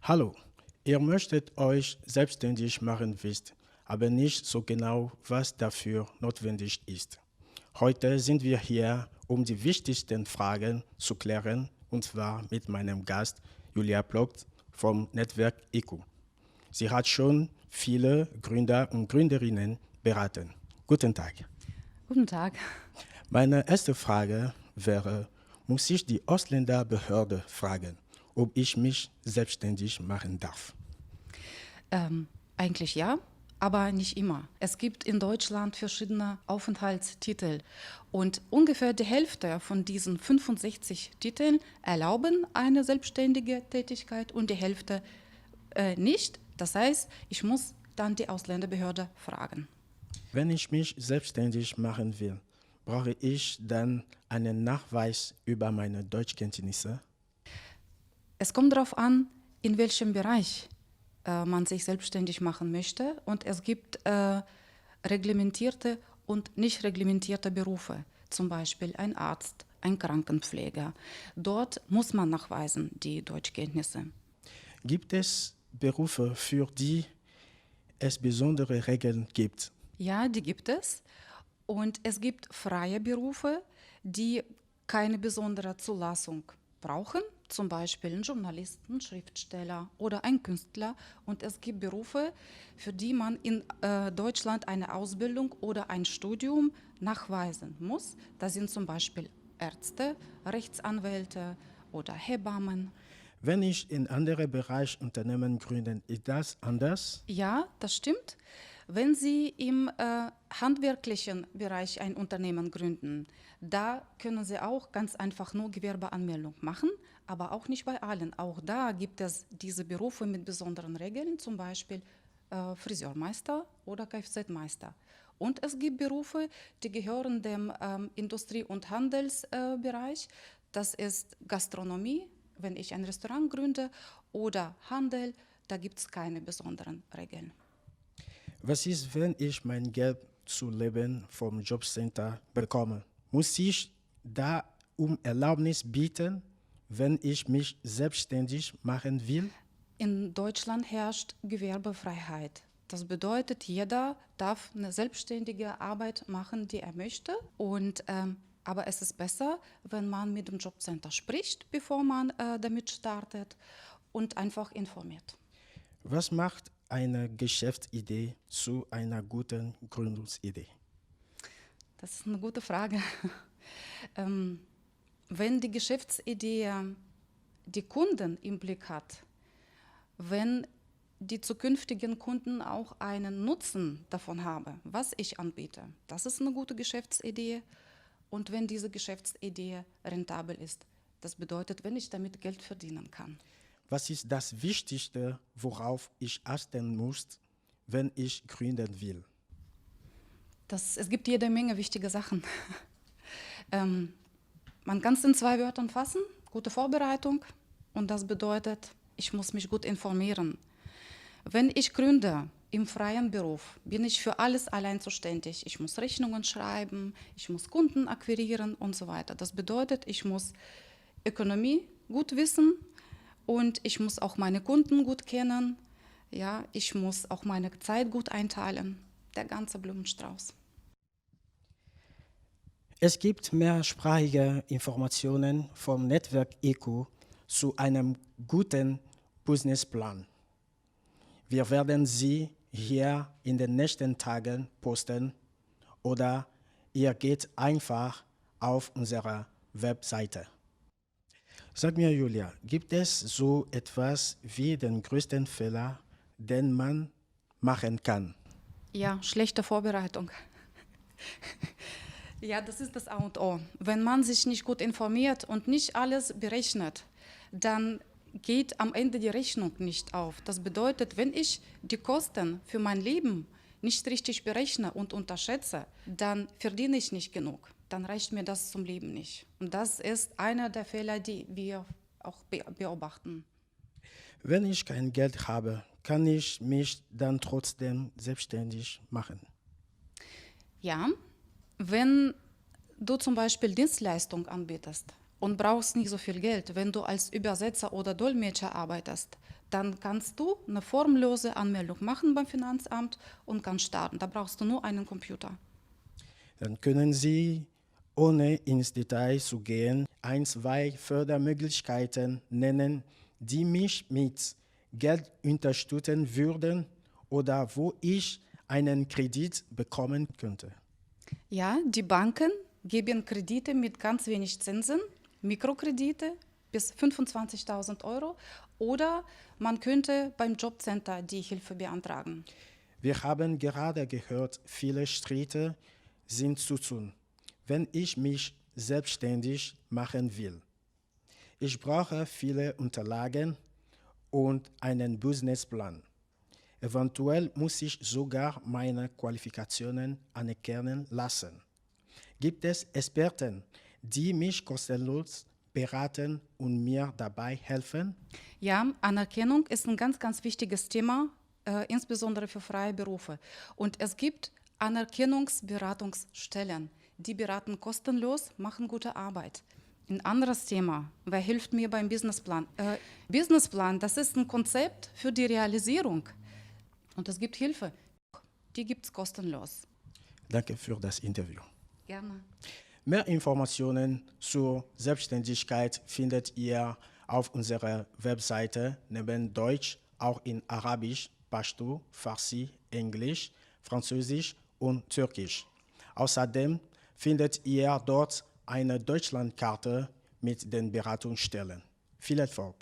Hallo, ihr möchtet euch selbstständig machen wisst, aber nicht so genau, was dafür notwendig ist. Heute sind wir hier, um die wichtigsten Fragen zu klären, und zwar mit meinem Gast Julia Plogt vom Netzwerk ECO. Sie hat schon viele Gründer und Gründerinnen beraten. Guten Tag. Guten Tag. Meine erste Frage wäre, muss ich die Ausländerbehörde fragen, ob ich mich selbstständig machen darf? Eigentlich ja, aber nicht immer. Es gibt in Deutschland verschiedene Aufenthaltstitel und ungefähr die Hälfte von diesen 65 Titeln erlauben eine selbstständige Tätigkeit und die Hälfte nicht. Das heißt, ich muss dann die Ausländerbehörde fragen. Wenn ich mich selbstständig machen will, brauche ich dann einen Nachweis über meine Deutschkenntnisse? Es kommt darauf an, in welchem Bereich man sich selbstständig machen möchte. Und es gibt reglementierte und nicht reglementierte Berufe, zum Beispiel ein Arzt, ein Krankenpfleger. Dort muss man nachweisen die Deutschkenntnisse. Gibt es Berufe, für die es besondere Regeln gibt? Ja, die gibt es. Und es gibt freie Berufe, die keine besondere Zulassung brauchen, zum Beispiel ein Journalist, ein Schriftsteller oder ein Künstler. Und es gibt Berufe, für die man in Deutschland eine Ausbildung oder ein Studium nachweisen muss. Das sind zum Beispiel Ärzte, Rechtsanwälte oder Hebammen. Wenn ich in anderen Bereich Unternehmen gründe, ist das anders? Ja, das stimmt. Wenn Sie im handwerklichen Bereich ein Unternehmen gründen, da können Sie auch ganz einfach nur Gewerbeanmeldung machen, aber auch nicht bei allen. Auch da gibt es diese Berufe mit besonderen Regeln, zum Beispiel Friseurmeister oder Kfz-Meister. Und es gibt Berufe, die gehören dem Industrie- und Handelsbereich. Das ist Gastronomie, wenn ich ein Restaurant gründe, oder Handel, da gibt es keine besonderen Regeln. Was ist, wenn ich mein Geld zu leben vom Jobcenter bekomme? Muss ich da um Erlaubnis bieten, wenn ich mich selbstständig machen will? In Deutschland herrscht Gewerbefreiheit. Das bedeutet, jeder darf eine selbstständige Arbeit machen, die er möchte. Aber es ist besser, wenn man mit dem Jobcenter spricht, bevor man damit startet und einfach informiert. Was macht eine Geschäftsidee zu einer guten Gründungsidee? Das ist eine gute Frage. ähm, Wenn die Geschäftsidee die Kunden im Blick hat, wenn die zukünftigen Kunden auch einen Nutzen davon haben, was ich anbiete, das ist eine gute Geschäftsidee. Und wenn diese Geschäftsidee rentabel ist, das bedeutet, wenn ich damit Geld verdienen kann. Was ist das Wichtigste, worauf ich achten muss, wenn ich gründen will? Es gibt jede Menge wichtige Sachen. Man kann es in 2 Wörtern fassen: gute Vorbereitung. Und das bedeutet, ich muss mich gut informieren. Wenn ich gründe im freien Beruf, bin ich für alles allein zuständig. Ich muss Rechnungen schreiben, ich muss Kunden akquirieren und so weiter. Das bedeutet, ich muss Ökonomie gut wissen und ich muss auch meine Kunden gut kennen. Ja, ich muss auch meine Zeit gut einteilen. Der ganze Blumenstrauß. Es gibt mehrsprachige Informationen vom Netzwerk ECO zu einem guten Businessplan. Wir werden sie hier in den nächsten Tagen posten oder ihr geht einfach auf unsere Webseite. Sag mir, Julia, gibt es so etwas wie den größten Fehler, den man machen kann? Ja, schlechte Vorbereitung. Ja, das ist das A und O. Wenn man sich nicht gut informiert und nicht alles berechnet, dann geht am Ende die Rechnung nicht auf. Das bedeutet, wenn ich die Kosten für mein Leben nicht richtig berechne und unterschätze, dann verdiene ich nicht genug. Dann reicht mir das zum Leben nicht. Und das ist einer der Fehler, die wir auch beobachten. Wenn ich kein Geld habe, kann ich mich dann trotzdem selbstständig machen? Ja, wenn du zum Beispiel Dienstleistung anbietest und brauchst nicht so viel Geld. Wenn du als Übersetzer oder Dolmetscher arbeitest, dann kannst du eine formlose Anmeldung machen beim Finanzamt und kannst starten. Da brauchst du nur einen Computer. Dann können Sie, ohne ins Detail zu gehen, ein, zwei Fördermöglichkeiten nennen, die mich mit Geld unterstützen würden oder wo ich einen Kredit bekommen könnte. Ja, die Banken geben Kredite mit ganz wenig Zinsen, Mikrokredite bis 25.000 Euro, oder man könnte beim Jobcenter die Hilfe beantragen. Wir haben gerade gehört, viele Schritte sind zu tun, wenn ich mich selbstständig machen will. Ich brauche viele Unterlagen und einen Businessplan. Eventuell muss ich sogar meine Qualifikationen anerkennen lassen. Gibt es Experten, die mich kostenlos beraten und mir dabei helfen? Ja, Anerkennung ist ein ganz, ganz wichtiges Thema, insbesondere für freie Berufe. Und es gibt Anerkennungsberatungsstellen, die beraten kostenlos, machen gute Arbeit. Ein anderes Thema, wer hilft mir beim Businessplan? Businessplan, das ist ein Konzept für die Realisierung. Und es gibt Hilfe, die gibt es kostenlos. Danke für das Interview. Gerne. Mehr Informationen zur Selbstständigkeit findet ihr auf unserer Webseite neben Deutsch auch in Arabisch, Pashto, Farsi, Englisch, Französisch und Türkisch. Außerdem findet ihr dort eine Deutschlandkarte mit den Beratungsstellen. Viel Erfolg!